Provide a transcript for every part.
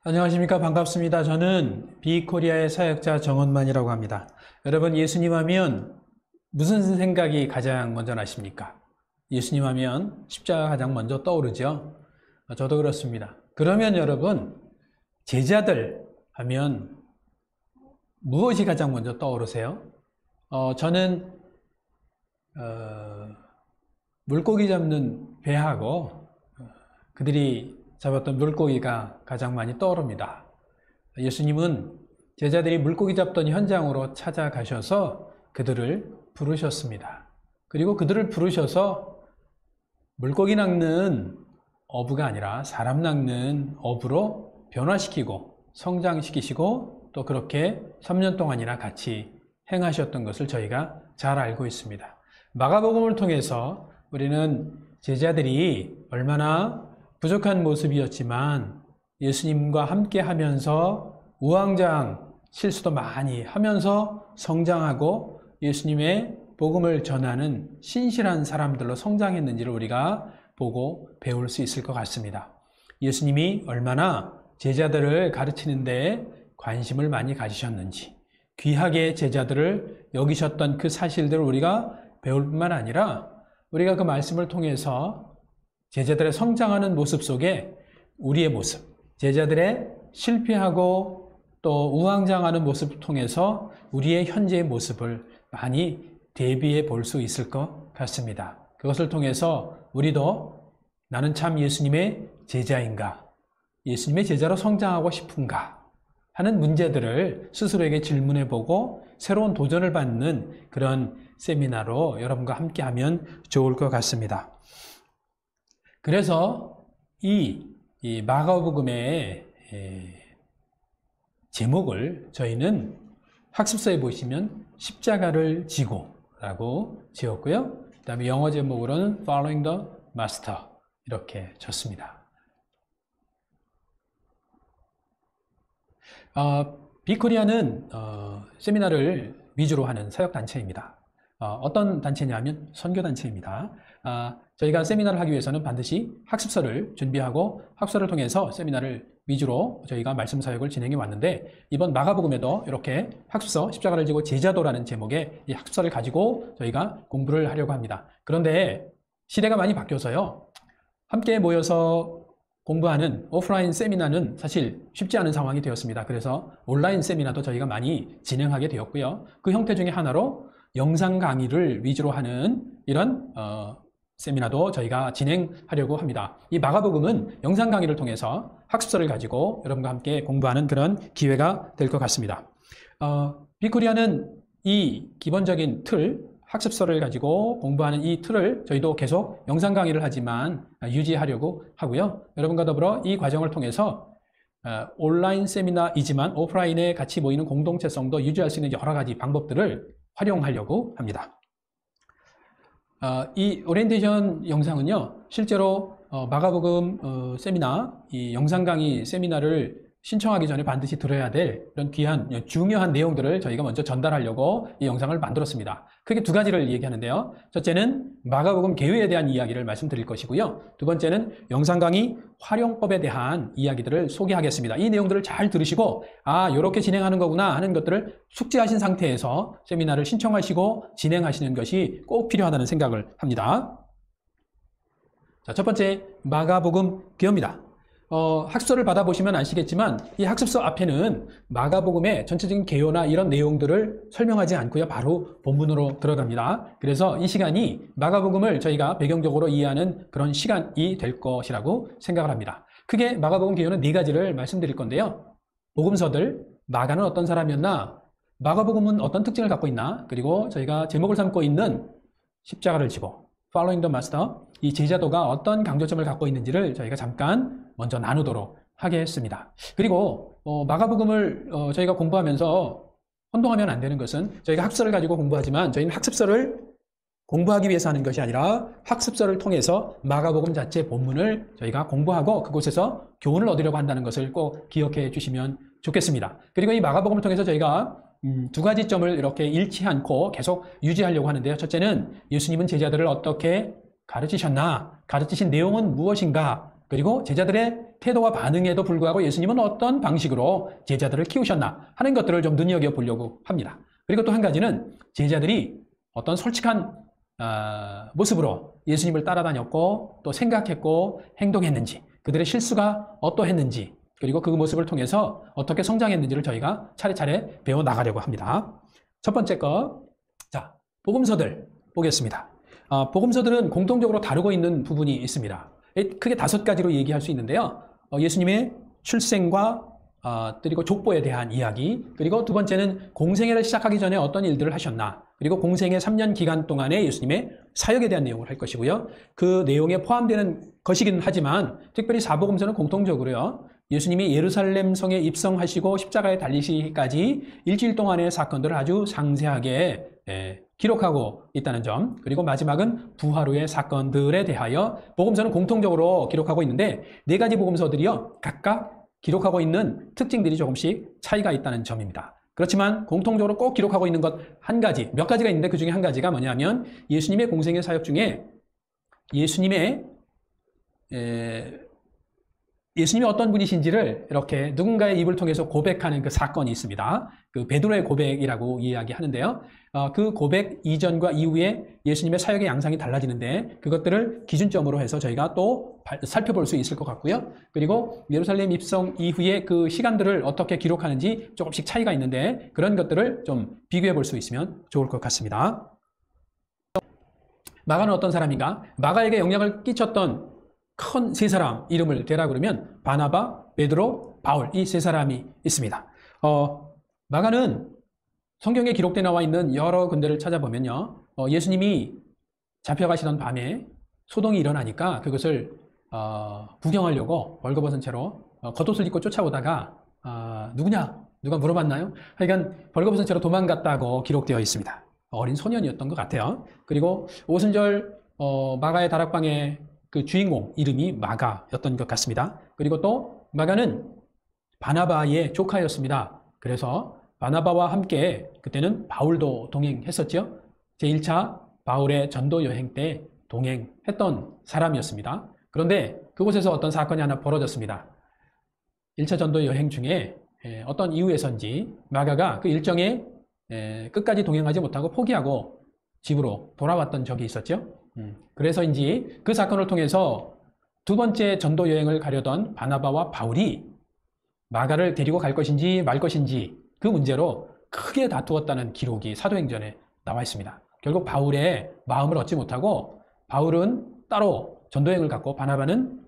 안녕하십니까. 반갑습니다. 저는 비코리아의 사역자 정원만이라고 합니다. 여러분, 예수님 하면 무슨 생각이 가장 먼저 나십니까? 예수님 하면 십자가 가장 먼저 떠오르죠. 저도 그렇습니다. 그러면 여러분, 제자들 하면 무엇이 가장 먼저 떠오르세요? 저는 물고기 잡는 배하고 그들이 잡았던 물고기가 가장 많이 떠오릅니다. 예수님은 제자들이 물고기 잡던 현장으로 찾아가셔서 그들을 부르셨습니다. 그리고 그들을 부르셔서 물고기 낚는 어부가 아니라 사람 낚는 어부로 변화시키고 성장시키시고 또 그렇게 3년 동안이나 같이 행하셨던 것을 저희가 잘 알고 있습니다. 마가복음을 통해서 우리는 제자들이 얼마나 부족한 모습이었지만 예수님과 함께 하면서 우왕좌왕 실수도 많이 하면서 성장하고 예수님의 복음을 전하는 신실한 사람들로 성장했는지를 우리가 보고 배울 수 있을 것 같습니다. 예수님이 얼마나 제자들을 가르치는 데 관심을 많이 가지셨는지, 귀하게 제자들을 여기셨던 그 사실들을 우리가 배울 뿐만 아니라 우리가 그 말씀을 통해서 제자들의 성장하는 모습 속에 우리의 모습, 제자들의 실패하고 또 우왕좌왕하는 모습을 통해서 우리의 현재의 모습을 많이 대비해 볼 수 있을 것 같습니다. 그것을 통해서 우리도 나는 참 예수님의 제자인가? 예수님의 제자로 성장하고 싶은가? 하는 문제들을 스스로에게 질문해 보고 새로운 도전을 받는 그런 세미나로 여러분과 함께 하면 좋을 것 같습니다. 그래서 이 마가복음의 제목을 저희는 학습서에 보시면 십자가를 지고라고 지었고요. 그 다음에 영어 제목으로는 Following the Master 이렇게 쳤습니다. 비코리아는 세미나를 위주로 하는 사역단체입니다. 어떤 단체냐면 선교단체입니다. 저희가 세미나를 하기 위해서는 반드시 학습서를 준비하고 학습서를 통해서 세미나를 위주로 저희가 말씀 사역을 진행해 왔는데 이번 마가복음에도 이렇게 학습서 십자가를 지고 제자도라는 제목의 이 학습서를 가지고 저희가 공부를 하려고 합니다. 그런데 시대가 많이 바뀌어서요. 함께 모여서 공부하는 오프라인 세미나는 사실 쉽지 않은 상황이 되었습니다. 그래서 온라인 세미나도 저희가 많이 진행하게 되었고요. 그 형태 중에 하나로 영상 강의를 위주로 하는 이런 세미나도 저희가 진행하려고 합니다. 이 마가복음은 영상 강의를 통해서 학습서를 가지고 여러분과 함께 공부하는 그런 기회가 될 것 같습니다. 비코리아는 이 기본적인 틀, 학습서를 가지고 공부하는 이 틀을 저희도 계속 영상 강의를 하지만 유지하려고 하고요. 여러분과 더불어 이 과정을 통해서 온라인 세미나이지만 오프라인에 같이 모이는 공동체성도 유지할 수 있는 여러 가지 방법들을 활용하려고 합니다. 이 오리엔테이션 영상은요, 실제로 마가복음 세미나, 이 영상 강의 세미나를 신청하기 전에 반드시 들어야 될 그런 귀한, 중요한 내용들을 저희가 먼저 전달하려고 이 영상을 만들었습니다. 크게 두 가지를 얘기하는데요. 첫째는 마가복음 개요에 대한 이야기를 말씀드릴 것이고요. 두 번째는 영상 강의 활용법에 대한 이야기들을 소개하겠습니다. 이 내용들을 잘 들으시고 이렇게 진행하는 거구나 하는 것들을 숙지하신 상태에서 세미나를 신청하시고 진행하시는 것이 꼭 필요하다는 생각을 합니다. 자, 첫 번째 마가복음 개요입니다. 학습서를 받아보시면 아시겠지만 이 학습서 앞에는 마가복음의 전체적인 개요나 이런 내용들을 설명하지 않고요. 바로 본문으로 들어갑니다. 그래서 이 시간이 마가복음을 저희가 배경적으로 이해하는 그런 시간이 될 것이라고 생각을 합니다. 크게 마가복음 개요는 네 가지를 말씀드릴 건데요. 복음서들, 마가는 어떤 사람이었나? 마가복음은 어떤 특징을 갖고 있나? 그리고 저희가 제목을 삼고 있는 십자가를 지고 Following the Master, 이 제자도가 어떤 강조점을 갖고 있는지를 저희가 잠깐 먼저 나누도록 하겠습니다. 그리고 마가복음을 저희가 공부하면서 혼동하면 안 되는 것은 저희가 학습서를 가지고 공부하지만 저희는 학습서를 공부하기 위해서 하는 것이 아니라 학습서를 통해서 마가복음 자체 본문을 저희가 공부하고 그곳에서 교훈을 얻으려고 한다는 것을 꼭 기억해 주시면 좋겠습니다. 그리고 이 마가복음을 통해서 저희가 두 가지 점을 이렇게 잃지 않고 계속 유지하려고 하는데요. 첫째는 예수님은 제자들을 어떻게 가르치셨나? 가르치신 내용은 무엇인가? 그리고 제자들의 태도와 반응에도 불구하고 예수님은 어떤 방식으로 제자들을 키우셨나 하는 것들을 좀 눈여겨보려고 합니다. 그리고 또 한 가지는 제자들이 어떤 솔직한 모습으로 예수님을 따라다녔고 또 생각했고 행동했는지, 그들의 실수가 어떠했는지, 그리고 그 모습을 통해서 어떻게 성장했는지를 저희가 차례차례 배워나가려고 합니다. 첫 번째 거, 자, 복음서들 보겠습니다. 복음서들은 공통적으로 다루고 있는 부분이 있습니다. 크게 5가지로 얘기할 수 있는데요. 예수님의 출생과 그리고 족보에 대한 이야기, 그리고 두 번째는 공생애를 시작하기 전에 어떤 일들을 하셨나, 그리고 공생애 3년 기간 동안의 예수님의 사역에 대한 내용을 할 것이고요. 그 내용에 포함되는 것이긴 하지만 특별히 사복음서는 공통적으로요, 예수님이 예루살렘 성에 입성하시고 십자가에 달리시기까지 일주일 동안의 사건들을 아주 상세하게 기록하고 있다는 점, 그리고 마지막은 부활 후의 사건들에 대하여 복음서는 공통적으로 기록하고 있는데 4가지 복음서들이요, 각각 기록하고 있는 특징들이 조금씩 차이가 있다는 점입니다. 그렇지만 공통적으로 꼭 기록하고 있는 것 한 가지, 몇 가지가 있는데 그 중에 한 가지가 뭐냐면 예수님의 공생애 사역 중에 예수님이 어떤 분이신지를 이렇게 누군가의 입을 통해서 고백하는 그 사건이 있습니다. 그 베드로의 고백이라고 이야기하는데요. 그 고백 이전과 이후에 예수님의 사역의 양상이 달라지는데 그것들을 기준점으로 해서 저희가 또 살펴볼 수 있을 것 같고요. 그리고 예루살렘 입성 이후에 그 시간들을 어떻게 기록하는지 조금씩 차이가 있는데 그런 것들을 좀 비교해 볼 수 있으면 좋을 것 같습니다. 마가는 어떤 사람인가? 마가에게 영향을 끼쳤던 큰 3사람 이름을 대라 그러면 바나바, 베드로, 바울, 이 3사람이 있습니다. 마가는 성경에 기록되어 나와 있는 여러 군데를 찾아보면요, 예수님이 잡혀가시던 밤에 소동이 일어나니까 그것을 구경하려고 벌거벗은 채로 겉옷을 입고 쫓아오다가 누구냐? 누가 물어봤나요? 하여간 벌거벗은 채로 도망갔다고 기록되어 있습니다. 어린 소년이었던 것 같아요. 그리고 오순절 마가의 다락방에 그 주인공 이름이 마가였던 것 같습니다. 그리고 또 마가는 바나바의 조카였습니다. 그래서 바나바와 함께 그때는 바울도 동행했었죠. 제1차 바울의 전도 여행 때 동행했던 사람이었습니다. 그런데 그곳에서 어떤 사건이 하나 벌어졌습니다. 1차 전도 여행 중에 어떤 이유에선지 마가가 그 일정에 끝까지 동행하지 못하고 포기하고 집으로 돌아왔던 적이 있었죠. 그래서인지 그 사건을 통해서 두 번째 전도 여행을 가려던 바나바와 바울이 마가를 데리고 갈 것인지 말 것인지 그 문제로 크게 다투었다는 기록이 사도행전에 나와 있습니다. 결국 바울의 마음을 얻지 못하고 바울은 따로 전도 여행을 갔고 바나바는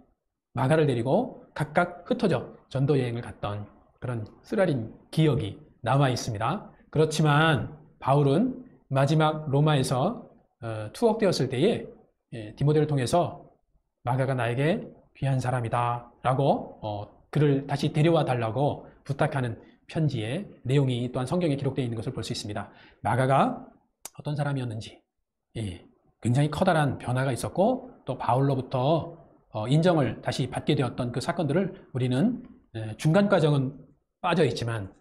마가를 데리고 각각 흩어져 전도 여행을 갔던 그런 쓰라린 기억이 남아 있습니다. 그렇지만 바울은 마지막 로마에서 투옥되었을 때에 디모데를 통해서 마가가 나에게 귀한 사람이다 라고 그를 다시 데려와 달라고 부탁하는 편지의 내용이 또한 성경에 기록되어 있는 것을 볼 수 있습니다. 마가가 어떤 사람이었는지 굉장히 커다란 변화가 있었고 또 바울로부터 인정을 다시 받게 되었던 그 사건들을 우리는 중간 과정은 빠져 있지만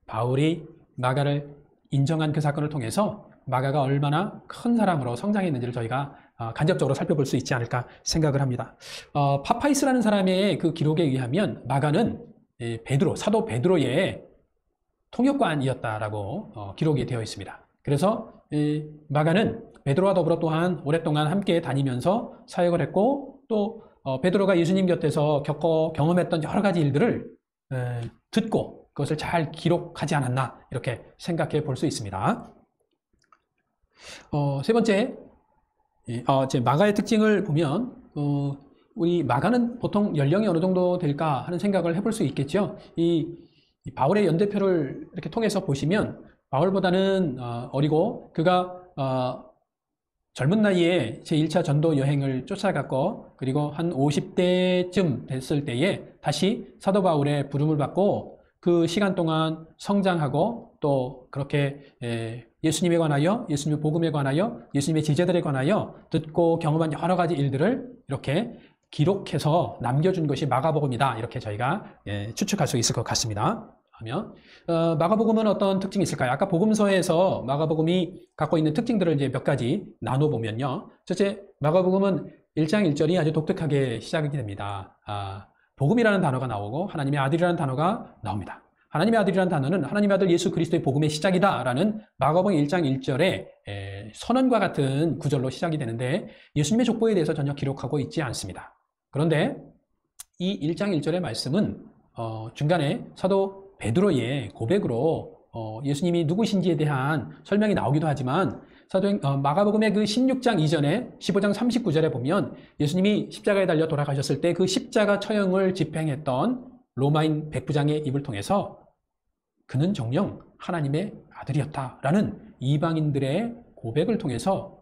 바울이 마가를 인정한 그 사건을 통해서 마가가 얼마나 큰 사람으로 성장했는지를 저희가 간접적으로 살펴볼 수 있지 않을까 생각을 합니다. 파파이스라는 사람의 그 기록에 의하면 마가는 사도 베드로의 통역관이었다라고 기록이 되어 있습니다. 그래서 마가는 베드로와 더불어 또한 오랫동안 함께 다니면서 사역을 했고 또 베드로가 예수님 곁에서 경험했던 여러 가지 일들을 듣고 그것을 잘 기록하지 않았나 이렇게 생각해 볼 수 있습니다. 세 번째, 마가의 특징을 보면 우리 마가는 보통 연령이 어느 정도 될까 하는 생각을 해볼 수 있겠죠. 이 바울의 연대표를 이렇게 통해서 보시면 바울보다는 어리고 그가 젊은 나이에 제1차 전도 여행을 쫓아갔고 그리고 한 50대쯤 됐을 때에 다시 사도 바울의 부름을 받고 그 시간 동안 성장하고 또 그렇게 예수님에 관하여, 예수님의 복음에 관하여, 예수님의 제자들에 관하여 듣고 경험한 여러 가지 일들을 이렇게 기록해서 남겨준 것이 마가복음이다. 이렇게 저희가 추측할 수 있을 것 같습니다. 하면 마가복음은 어떤 특징이 있을까요? 아까 복음서에서 마가복음이 갖고 있는 특징들을 이제 몇 가지 나눠보면요. 첫째, 마가복음은 1장 1절이 아주 독특하게 시작이 됩니다. 복음이라는 단어가 나오고 하나님의 아들이라는 단어가 나옵니다. 하나님의 아들이라는 단어는 하나님의 아들 예수 그리스도의 복음의 시작이다라는 마가복음 1장 1절의 선언과 같은 구절로 시작이 되는데 예수님의 족보에 대해서 전혀 기록하고 있지 않습니다. 그런데 이 1장 1절의 말씀은 중간에 사도 베드로의 고백으로 예수님이 누구신지에 대한 설명이 나오기도 하지만 마가복음의 그 16장 이전에 15장 39절에 보면 예수님이 십자가에 달려 돌아가셨을 때 그 십자가 처형을 집행했던 로마인 백부장의 입을 통해서 그는 정녕 하나님의 아들이었다라는 이방인들의 고백을 통해서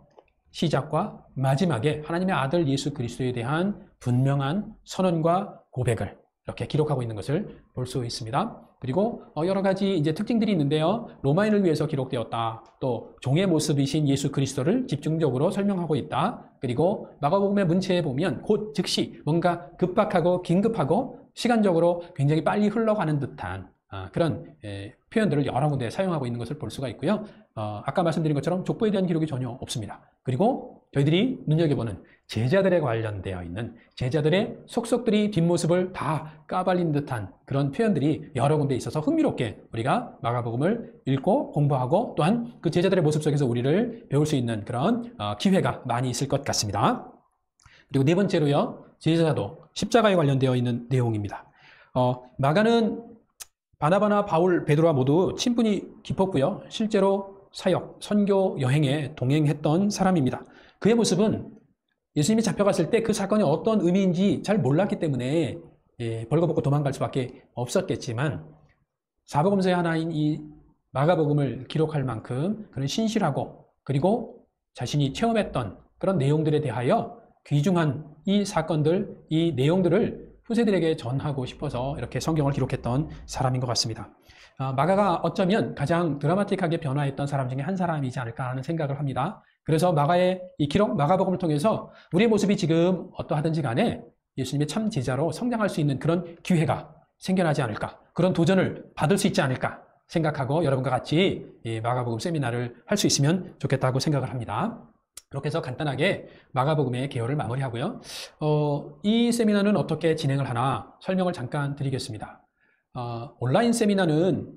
시작과 마지막에 하나님의 아들 예수 그리스도에 대한 분명한 선언과 고백을 이렇게 기록하고 있는 것을 볼 수 있습니다. 그리고 여러 가지 이제 특징들이 있는데요. 로마인을 위해서 기록되었다. 또 종의 모습이신 예수 그리스도를 집중적으로 설명하고 있다. 그리고 마가복음의 문체에 보면 곧 즉시 뭔가 급박하고 긴급하고 시간적으로 굉장히 빨리 흘러가는 듯한 그런 표현들을 여러 군데 사용하고 있는 것을 볼 수가 있고요. 아까 말씀드린 것처럼 족보에 대한 기록이 전혀 없습니다. 그리고 저희들이 눈여겨보는 제자들에 관련되어 있는 제자들의 속속들이 뒷모습을 다 까발린 듯한 그런 표현들이 여러 군데 있어서 흥미롭게 우리가 마가복음을 읽고 공부하고 또한 그 제자들의 모습 속에서 우리를 배울 수 있는 그런 기회가 많이 있을 것 같습니다. 그리고 네 번째로요. 제자도 십자가에 관련되어 있는 내용입니다. 마가는 바나바나 바울, 베드로와 모두 친분이 깊었고요. 실제로 사역, 선교 여행에 동행했던 사람입니다. 그의 모습은 예수님이 잡혀갔을 때 그 사건이 어떤 의미인지 잘 몰랐기 때문에 벌거벗고 도망갈 수밖에 없었겠지만 사복음서의 하나인 이 마가복음을 기록할 만큼 그런 신실하고 그리고 자신이 체험했던 그런 내용들에 대하여 귀중한 이 사건들, 이 내용들을 후세들에게 전하고 싶어서 이렇게 성경을 기록했던 사람인 것 같습니다. 마가가 어쩌면 가장 드라마틱하게 변화했던 사람 중에 한 사람이지 않을까 하는 생각을 합니다. 그래서 마가의 이 기록, 마가복음을 통해서 우리의 모습이 지금 어떠하든지 간에 예수님의 참 제자로 성장할 수 있는 그런 기회가 생겨나지 않을까, 그런 도전을 받을 수 있지 않을까 생각하고 여러분과 같이 이 마가복음 세미나를 할 수 있으면 좋겠다고 생각을 합니다. 그렇게 해서 간단하게 마가복음의 개요를 마무리하고요. 이 세미나는 어떻게 진행을 하나 설명을 잠깐 드리겠습니다. 온라인 세미나는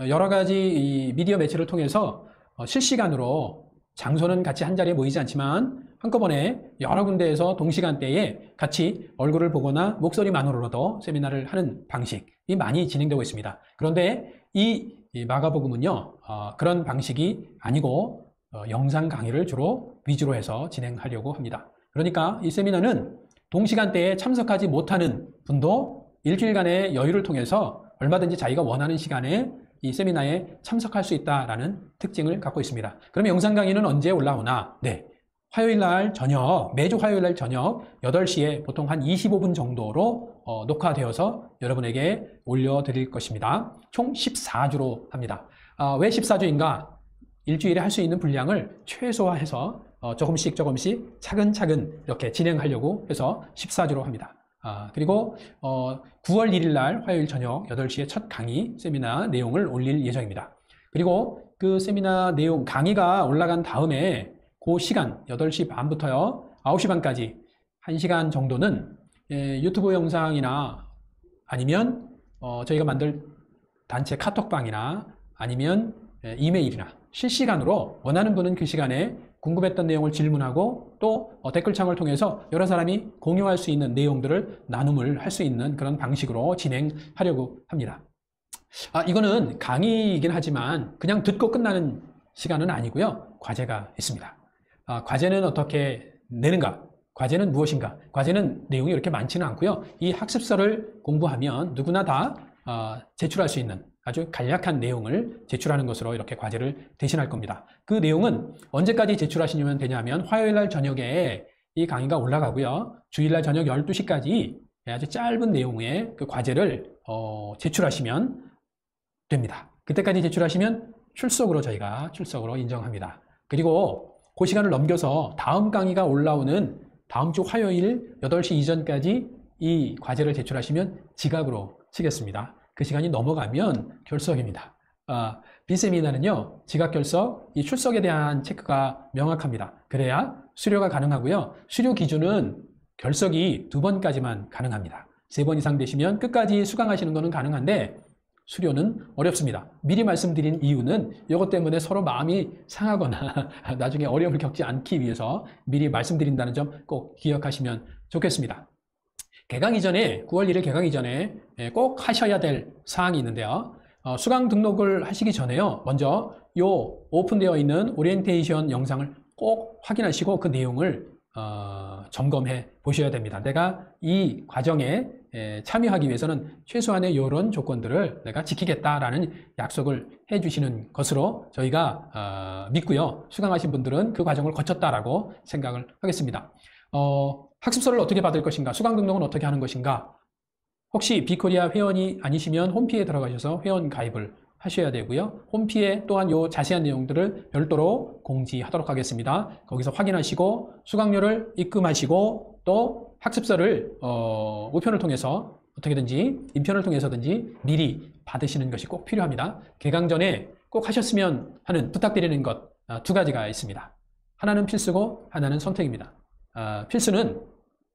여러 가지 이 미디어 매체를 통해서 실시간으로 장소는 같이 한 자리에 모이지 않지만 한꺼번에 여러 군데에서 동시간대에 같이 얼굴을 보거나 목소리만으로도 세미나를 하는 방식이 많이 진행되고 있습니다. 그런데 이 마가복음은요, 그런 방식이 아니고 영상 강의를 주로 위주로 해서 진행하려고 합니다. 그러니까 이 세미나는 동시간대에 참석하지 못하는 분도 일주일간의 여유를 통해서 얼마든지 자기가 원하는 시간에 이 세미나에 참석할 수 있다는 특징을 갖고 있습니다. 그러면 영상 강의는 언제 올라오나? 네, 화요일 날 저녁, 매주 화요일 날 저녁 8시에 보통 한 25분 정도로 녹화되어서 여러분에게 올려드릴 것입니다. 총 14주로 합니다. 왜 14주인가? 일주일에 할 수 있는 분량을 최소화해서 조금씩 차근차근 이렇게 진행하려고 해서 14주로 합니다. 그리고 9월 1일 날 화요일 저녁 8시에 첫 강의 세미나 내용을 올릴 예정입니다. 그리고 그 세미나 내용 강의가 올라간 다음에 그 시간 8시 반부터요 9시 반까지 1시간 정도는 유튜브 영상이나 아니면 저희가 만들 단체 카톡방이나 아니면 이메일이나 실시간으로 원하는 분은 그 시간에 궁금했던 내용을 질문하고 또 댓글창을 통해서 여러 사람이 공유할 수 있는 내용들을 나눔을 할 수 있는 그런 방식으로 진행하려고 합니다. 이거는 강의이긴 하지만 그냥 듣고 끝나는 시간은 아니고요. 과제가 있습니다. 과제는 어떻게 내는가? 과제는 무엇인가? 과제는 내용이 이렇게 많지는 않고요. 이 학습서를 공부하면 누구나 다 제출할 수 있는 아주 간략한 내용을 제출하는 것으로 이렇게 과제를 대신할 겁니다. 그 내용은 언제까지 제출하시면 되냐면 화요일 날 저녁에 이 강의가 올라가고요. 주일 날 저녁 12시까지 아주 짧은 내용의 그 과제를 제출하시면 됩니다. 그때까지 제출하시면 저희가 출석으로 인정합니다. 그리고 그 시간을 넘겨서 다음 강의가 올라오는 다음 주 화요일 8시 이전까지 이 과제를 제출하시면 지각으로 치겠습니다. 그 시간이 넘어가면 결석입니다. B세미나는요, 지각결석, 이 출석에 대한 체크가 명확합니다. 그래야 수료가 가능하고요. 수료 기준은 결석이 2번까지만 가능합니다. 3번 이상 되시면 끝까지 수강하시는 것은 가능한데 수료는 어렵습니다. 미리 말씀드린 이유는 이것 때문에 서로 마음이 상하거나 나중에 어려움을 겪지 않기 위해서 미리 말씀드린다는 점 꼭 기억하시면 좋겠습니다. 개강 이전에 9월 1일 개강 이전에 꼭 하셔야 될 사항이 있는데요. 수강 등록을 하시기 전에요. 먼저 요 오픈되어 있는 오리엔테이션 영상을 꼭 확인하시고 그 내용을 점검해 보셔야 됩니다. 내가 이 과정에 참여하기 위해서는 최소한의 이런 조건들을 내가 지키겠다라는 약속을 해주시는 것으로 저희가 믿고요. 수강하신 분들은 그 과정을 거쳤다라고 생각을 하겠습니다. 학습서를 어떻게 받을 것인가? 수강 등록은 어떻게 하는 것인가? 혹시 비코리아 회원이 아니시면 홈피에 들어가셔서 회원 가입을 하셔야 되고요. 홈피에 또한 요 자세한 내용들을 별도로 공지하도록 하겠습니다. 거기서 확인하시고 수강료를 입금하시고 또 학습서를 우편을 통해서 어떻게든지 인편을 통해서든지 미리 받으시는 것이 꼭 필요합니다. 개강 전에 꼭 하셨으면 하는 부탁드리는 것 2가지가 있습니다. 하나는 필수고 하나는 선택입니다. 필수는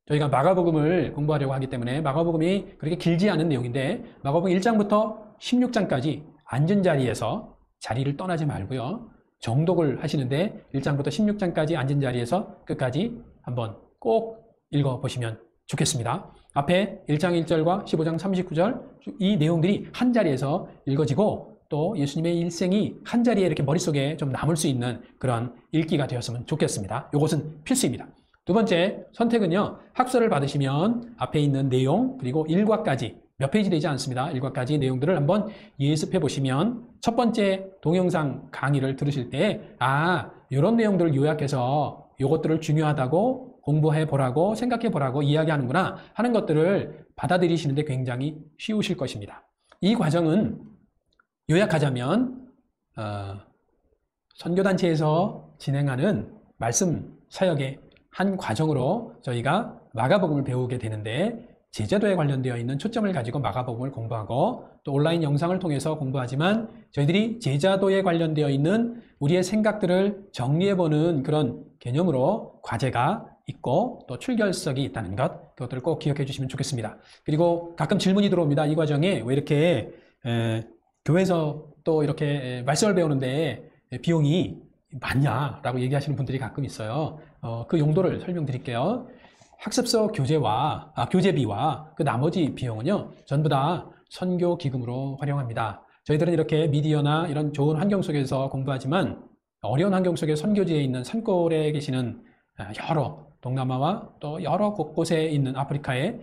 저희가 마가복음을 공부하려고 하기 때문에 마가복음이 그렇게 길지 않은 내용인데 마가복음 1장부터 16장까지 앉은 자리에서 자리를 떠나지 말고요. 정독을 하시는데 1장부터 16장까지 앉은 자리에서 끝까지 한번 꼭 읽어보시면 좋겠습니다. 앞에 1장 1절과 15장 39절 이 내용들이 한 자리에서 읽어지고 또 예수님의 일생이 한 자리에 이렇게 머릿속에 좀 남을 수 있는 그런 읽기가 되었으면 좋겠습니다. 이것은 필수입니다. 2번째 선택은요. 학습서를 받으시면 앞에 있는 내용 그리고 1과까지 몇 페이지 되지 않습니다. 1과까지 내용들을 한번 예습해 보시면 첫 번째 동영상 강의를 들으실 때 이런 내용들을 요약해서 이것들을 중요하다고 공부해 보라고 생각해 보라고 이야기하는구나 하는 것들을 받아들이시는데 굉장히 쉬우실 것입니다. 이 과정은 요약하자면 선교단체에서 진행하는 말씀 사역의 한 과정으로 저희가 마가복음을 배우게 되는데 제자도에 관련되어 있는 초점을 가지고 마가복음을 공부하고 또 온라인 영상을 통해서 공부하지만 저희들이 제자도에 관련되어 있는 우리의 생각들을 정리해보는 그런 개념으로 과제가 있고 또 출결석이 있다는 것 그것들을 꼭 기억해 주시면 좋겠습니다. 그리고 가끔 질문이 들어옵니다. 이 과정에 왜 이렇게 교회에서 또 이렇게 말씀을 배우는데 비용이 많냐라고 얘기하시는 분들이 가끔 있어요. 그 용도를 설명드릴게요. 학습서 교재비와 그 나머지 비용은요, 전부 다 선교 기금으로 활용합니다. 저희들은 이렇게 미디어나 이런 좋은 환경 속에서 공부하지만 어려운 환경 속에 선교지에 있는 산골에 계시는 여러 동남아와 또 여러 곳곳에 있는 아프리카의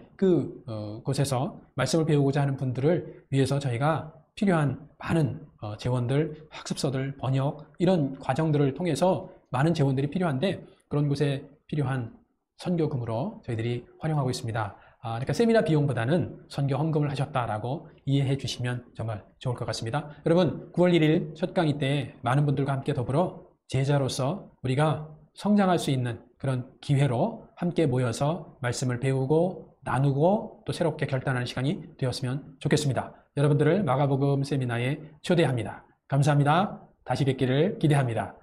곳에서 말씀을 배우고자 하는 분들을 위해서 저희가 필요한 많은 재원들, 학습서들, 번역 이런 과정들을 통해서 많은 재원들이 필요한데 그런 곳에 필요한 선교금으로 저희들이 활용하고 있습니다. 그러니까 세미나 비용보다는 선교 헌금을 하셨다라고 이해해 주시면 정말 좋을 것 같습니다. 여러분 9월 1일 첫 강의 때 많은 분들과 함께 더불어 제자로서 우리가 성장할 수 있는 그런 기회로 함께 모여서 말씀을 배우고 나누고 또 새롭게 결단하는 시간이 되었으면 좋겠습니다. 여러분들을 마가복음 세미나에 초대합니다. 감사합니다. 다시 뵙기를 기대합니다.